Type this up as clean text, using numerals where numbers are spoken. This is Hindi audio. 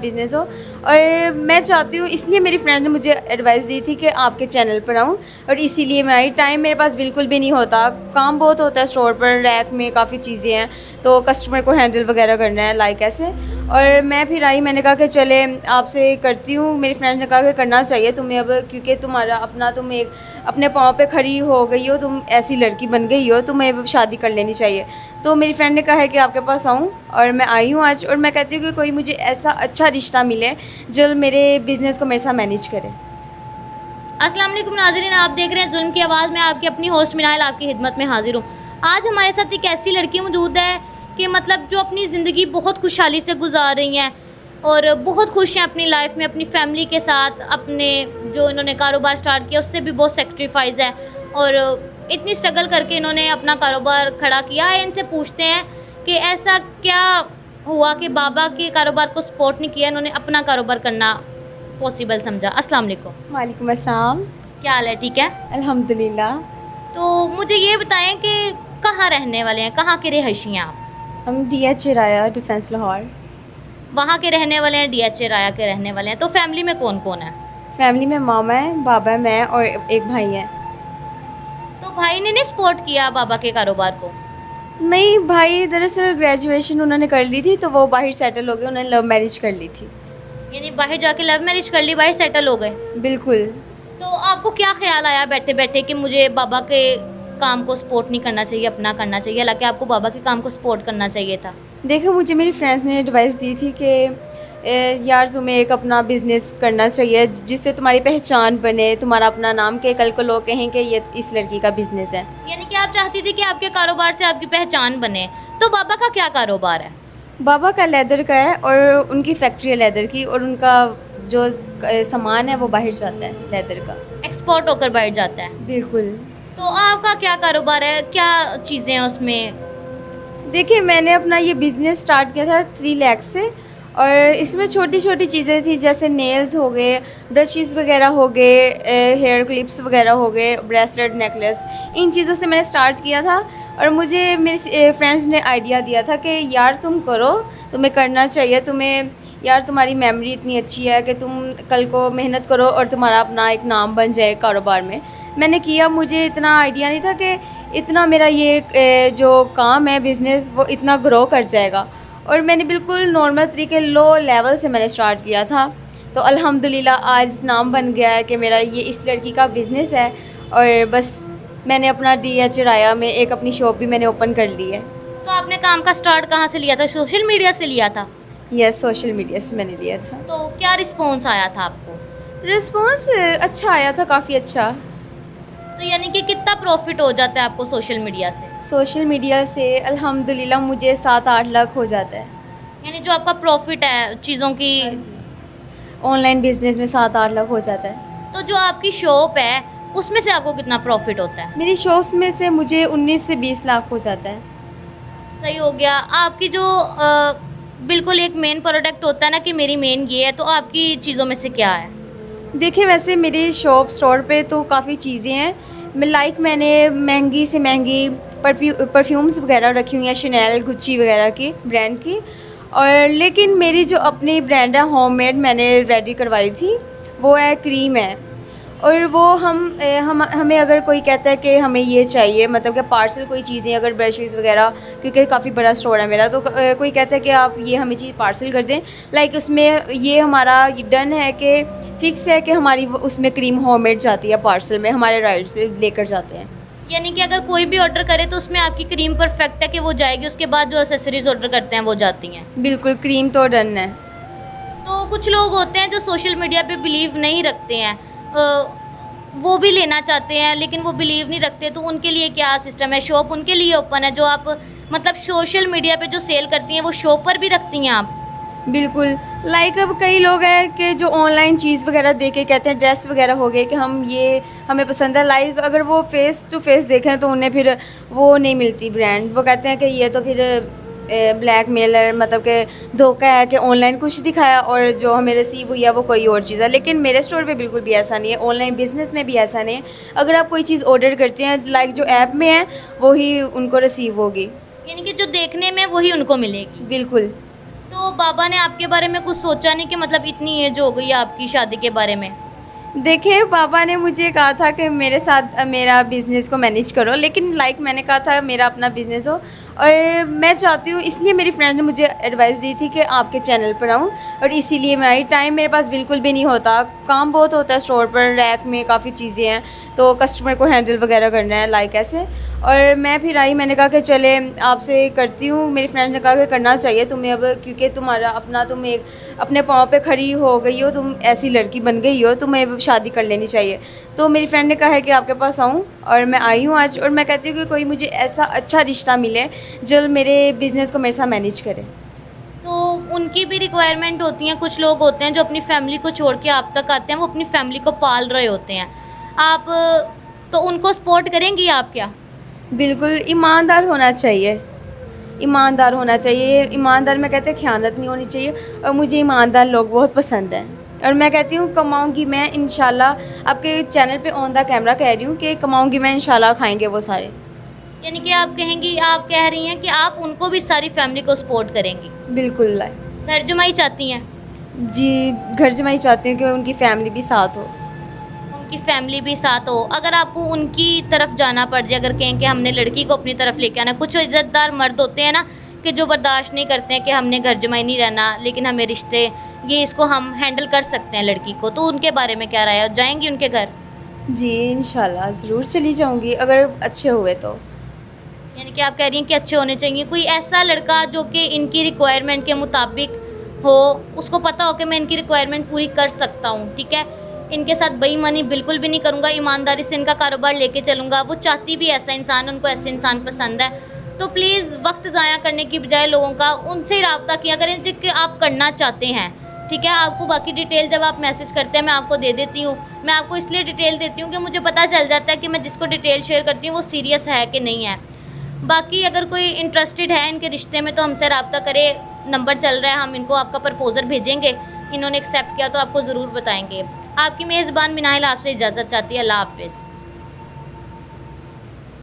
बिज़नेस हो। और मैं चाहती हूँ, इसलिए मेरी फ्रेंड ने मुझे एडवाइस दी थी कि आपके चैनल पर आऊँ, और इसीलिए मैं आई। टाइम मेरे पास बिल्कुल भी नहीं होता, काम बहुत होता है स्टोर पर, रैक में काफ़ी चीज़ें हैं, तो कस्टमर को हैंडल वगैरह करना है लाइक ऐसे। और मैं फिर आई, मैंने कहा कि चले आपसे करती हूँ। मेरी फ्रेंड ने कहा कि करना चाहिए तुम्हें अब, क्योंकि तुम्हारा अपना, तुम एक अपने पाँव पे खड़ी हो गई हो, तुम ऐसी लड़की बन गई हो, तुम्हें अब शादी कर लेनी चाहिए। तो मेरी फ्रेंड ने कहा है कि आपके पास आऊँ, और मैं आई हूँ आज। और मैं कहती हूँ कि कोई मुझे ऐसा अच्छा रिश्ता मिले जो मेरे बिज़नेस को मेरे साथ मैनेज करे। अस्सलाम वालेकुम नाज़रीन, आप देख रहे हैं जुल्म की आवाज़ में आपकी अपनी होस्ट मिनाल आपकी खिदमत में हाजिर हूँ। आज हमारे साथ एक ऐसी लड़की मौजूद है कि मतलब जो अपनी ज़िंदगी बहुत खुशहाली से गुजार रही हैं और बहुत खुश हैं अपनी लाइफ में, अपनी फैमिली के साथ। अपने जो इन्होंने कारोबार स्टार्ट किया उससे भी बहुत सेक्रीफाइस है और इतनी स्ट्रगल करके इन्होंने अपना कारोबार खड़ा किया है। इनसे पूछते हैं कि ऐसा क्या हुआ कि बाबा के कारोबार को सपोर्ट नहीं किया, इन्होंने अपना कारोबार करना पॉसिबल समझा। अस्सलाम वालेकुम। वालेकुम अस्सलाम। क्या हाल है? ठीक है अल्हम्दुलिल्लाह। तो मुझे ये बताएं कि कहाँ रहने वाले हैं, कहाँ के रहायशी हैं आप? हम DH चिराया, डिफेंस लाहौर। वहाँ के रहने वाले हैं, DH राया के रहने वाले हैं। तो फैमिली में कौन कौन है? फैमिली में मामा है, बाबा है, मैं और एक भाई है। तो भाई ने नहीं सपोर्ट किया बाबा के कारोबार को? नहीं, भाई दरअसल ग्रेजुएशन उन्होंने कर ली थी, तो वो बाहर सेटल हो गए, उन्होंने लव मैरिज कर ली थी। यानी बाहर जाके लव मैरिज कर ली, बाहर सेटल हो गए। बिल्कुल। तो आपको क्या ख्याल आया बैठे बैठे कि मुझे बाबा के काम को सपोर्ट नहीं करना चाहिए, अपना करना चाहिए, हालांकि आपको बाबा के काम को सपोर्ट करना चाहिए था? देखो, मुझे मेरी फ्रेंड्स ने एडवाइस दी थी कि यार तुम्हें एक अपना बिज़नेस करना चाहिए जिससे तुम्हारी पहचान बने, तुम्हारा अपना नाम, के कल को लोग कहें कि ये इस लड़की का बिज़नेस है। यानी कि आप चाहती थी कि आपके कारोबार से आपकी पहचान बने। तो बाबा का क्या कारोबार है? बाबा का लेदर का है, और उनकी फैक्ट्री है लेदर की, और उनका जो सामान है वो बाहर जाता है लेदर का, एक्सपोर्ट होकर बाहर जाता है। बिल्कुल। तो आपका क्या कारोबार है, क्या चीज़ें हैं उसमें? देखिए, मैंने अपना ये बिज़नेस स्टार्ट किया था 3 लाख से, और इसमें छोटी छोटी चीज़ें थी, जैसे नेल्स हो गए, ब्रशेस वगैरह हो गए, हेयर क्लिप्स वगैरह हो गए, ब्रेसलेट, नेकलेस, इन चीज़ों से मैंने स्टार्ट किया था। और मुझे मेरे फ्रेंड्स ने आइडिया दिया था कि यार तुम करो, तुम्हें करना चाहिए, तुम्हें यार तुम्हारी मेमोरी इतनी अच्छी है कि तुम कल को मेहनत करो और तुम्हारा अपना एक नाम बन जाए कारोबार में। मैंने किया, मुझे इतना आइडिया नहीं था कि इतना मेरा ये जो काम है बिज़नेस वो इतना ग्रो कर जाएगा। और मैंने बिल्कुल नॉर्मल तरीके, लो लेवल से मैंने स्टार्ट किया था, तो अल्हम्दुलिल्लाह आज नाम बन गया है कि मेरा ये इस लड़की का बिज़नेस है। और बस मैंने अपना DH राया में एक अपनी शॉप भी मैंने ओपन कर ली है। तो आपने काम का स्टार्ट कहाँ से लिया था? सोशल मीडिया से लिया था? यस, सोशल मीडिया से मैंने लिया था। तो क्या रिस्पॉन्स आया था आपको? रिस्पॉन्स अच्छा आया था, काफ़ी अच्छा। तो यानी कि कितना प्रॉफिट हो जाता है आपको सोशल मीडिया से? सोशल मीडिया से अल्हम्दुलिल्लाह मुझे 7-8 लाख हो जाता है। यानी जो आपका प्रॉफिट है चीज़ों की, ऑनलाइन बिजनेस में 7-8 लाख हो जाता है। तो जो आपकी शॉप है उसमें से आपको कितना प्रॉफिट होता है? मेरी शॉप्स में से मुझे 19 से 20 लाख हो जाता है। सही हो गया। आपकी जो बिल्कुल एक मेन प्रोडक्ट होता है ना कि मेरी मेन ये है, तो आपकी चीज़ों में से क्या है? देखिए, वैसे मेरे शॉप स्टोर पे तो काफ़ी चीज़ें हैं। मैंने महंगी से महंगी परफ्यूम्स वगैरह रखी हुई हैं, शनेल, गुच्ची वगैरह की ब्रांड की। और लेकिन मेरी जो अपनी ब्रांड है होममेड, मैंने रेडी करवाई थी, वो है क्रीम है। और वो हमें अगर कोई कहता है कि हमें ये चाहिए, मतलब कि पार्सल कोई चीज़ें, अगर ब्रशेज़ वगैरह, क्योंकि काफ़ी बड़ा स्टोर है मेरा, तो कोई कहता है कि आप ये हमें चीज़ पार्सल कर दें, लाइक उसमें ये हमारा डन है कि फ़िक्स है कि हमारी उसमें क्रीम होममेड जाती है पार्सल में, हमारे राइड से लेकर जाते हैं। यानी कि अगर कोई भी ऑर्डर करे तो उसमें आपकी क्रीम परफेक्ट है कि वो जाएगी, उसके बाद जो एसेसरीज ऑर्डर करते हैं वो जाती हैं? बिल्कुल, क्रीम तो डन है। तो कुछ लोग होते हैं जो सोशल मीडिया पे बिलीव नहीं रखते हैं, वो भी लेना चाहते हैं लेकिन वो बिलीव नहीं रखते, तो उनके लिए क्या सिस्टम है? शॉप उनके लिए ओपन है जो आप मतलब सोशल मीडिया पे जो सेल करती हैं वो शॉप पर भी रखती हैं आप? बिल्कुल, लाइक अब कई लोग हैं कि जो ऑनलाइन चीज़ वगैरह देख के कहते हैं, ड्रेस वगैरह हो गए कि हम ये हमें पसंद है, लाइक अगर वो फेस टू फेस देखें तो उन्हें फिर वो नहीं मिलती ब्रांड। वो कहते हैं कि ये तो फिर ब्लैक मेलर, मतलब कि धोखा है कि ऑनलाइन कुछ दिखाया और जो हमें रिसीव हुई है वो कोई और चीज़ है। लेकिन मेरे स्टोर पे बिल्कुल भी ऐसा नहीं है, ऑनलाइन बिज़नेस में भी ऐसा नहीं है। अगर आप कोई चीज़ ऑर्डर करते हैं, लाइक जो ऐप में है वही उनको रिसीव होगी। यानी कि जो देखने में वही उनको मिलेगी? बिल्कुल। तो बाबा ने आपके बारे में कुछ सोचा नहीं कि मतलब इतनी एज हो गई है आपकी शादी के बारे में? देखिए, पापा ने मुझे कहा था कि मेरे साथ मेरा बिज़नेस को मैनेज करो, लेकिन मैंने कहा था मेरा अपना बिज़नेस हो, और मैं चाहती हूँ, इसलिए मेरी फ्रेंड ने मुझे एडवाइस दी थी कि आपके चैनल पर आऊँ, और इसीलिए मैं आई। टाइम मेरे पास बिल्कुल भी नहीं होता, काम बहुत होता है स्टोर पर, रैक में काफ़ी चीज़ें हैं, तो कस्टमर को हैंडल वगैरह करना है लाइक ऐसे। और मैं फिर आई, मैंने कहा कि चले आपसे करती हूँ। मेरी फ्रेंड ने कहा कि करना चाहिए तुम्हें अब, क्योंकि तुम्हारा अपना, तुम एक अपने पाँव पे खड़ी हो गई हो, तुम ऐसी लड़की बन गई हो, तुम्हें अब शादी कर लेनी चाहिए। तो मेरी फ्रेंड ने कहा है कि आपके पास आऊँ, और मैं आई हूँ आज। और मैं कहती हूँ कि कोई मुझे ऐसा अच्छा रिश्ता मिले जो मेरे बिज़नेस को मेरे साथ मैनेज करे। तो उनकी भी रिक्वायरमेंट होती हैं, कुछ लोग होते हैं जो अपनी फैमिली को छोड़ के आप तक आते हैं, वो अपनी फैमिली को पाल रहे होते हैं। आप तो उनको सपोर्ट करेंगी आप क्या? बिल्कुल, ईमानदार होना चाहिए, ईमानदार होना चाहिए। ईमानदार में कहते हैं ख़यानत नहीं होनी चाहिए, और मुझे ईमानदार लोग बहुत पसंद हैं। और मैं कहती हूँ कमाऊँगी मैं इंशाल्लाह। आपके चैनल पे ऑन द कैमरा कह रही हूँ कि कमाऊँगी मैं इंशाल्लाह, खाएंगे वो सारे। यानी कि आप कहेंगी, आप कह रही हैं कि आप उनको भी सारी फैमिली को सपोर्ट करेंगी? बिल्कुल। घर जमाई चाहती हैं? जी, घर जमाई चाहती हूँ कि उनकी फैमिली भी साथ हो। उनकी फैमिली भी साथ हो। अगर आपको उनकी तरफ जाना पड़ जाए, अगर कहें कि हमने लड़की को अपनी तरफ लेके आना, कुछ इज़्ज़तदार मर्द होते हैं ना कि जो बर्दाश्त नहीं करते हैं कि हमने घर जमाई नहीं रहना, लेकिन हमें रिश्ते, ये इसको हम हैंडल कर सकते हैं लड़की को, तो उनके बारे में क्या राय है? जाएंगी उनके घर? जी इंशाल्लाह ज़रूर चली जाऊँगी, अगर अच्छे हुए तो। यानी कि आप कह रही हैं कि अच्छे होने चाहिए, कोई ऐसा लड़का जो कि इनकी रिक्वायरमेंट के मुताबिक हो, उसको पता हो कि मैं इनकी रिक्वायरमेंट पूरी कर सकता हूँ, ठीक है, इनके साथ बेईमानी बिल्कुल भी नहीं करूँगा, ईमानदारी से इनका कारोबार लेके चलूँगा। वो चाहती भी ऐसा इंसान, उनको ऐसे इंसान पसंद है। तो प्लीज़ वक्त ज़ाया करने की बजाय लोगों का उनसे ही रब्ता किया करें जो कि आप करना चाहते हैं, ठीक है। आपको बाकी डिटेल जब आप मैसेज करते हैं मैं आपको दे देती हूँ। मैं आपको इसलिए डिटेल देती हूँ कि मुझे पता चल जाता है कि मैं जिसको डिटेल शेयर करती हूँ वो सीरियस है कि नहीं है। बाकी अगर कोई इंटरेस्टेड है इनके रिश्ते में तो हमसे रब्ता करे, नंबर चल रहा है, हम इनको आपका प्रपोज़ल भेजेंगे, इन्होंने एक्सेप्ट किया तो आपको ज़रूर बताएंगे। आपकी मेज़बान मिनाहिल आपसे इजाज़त चाहती है। अल्लाह हाफ़िज़।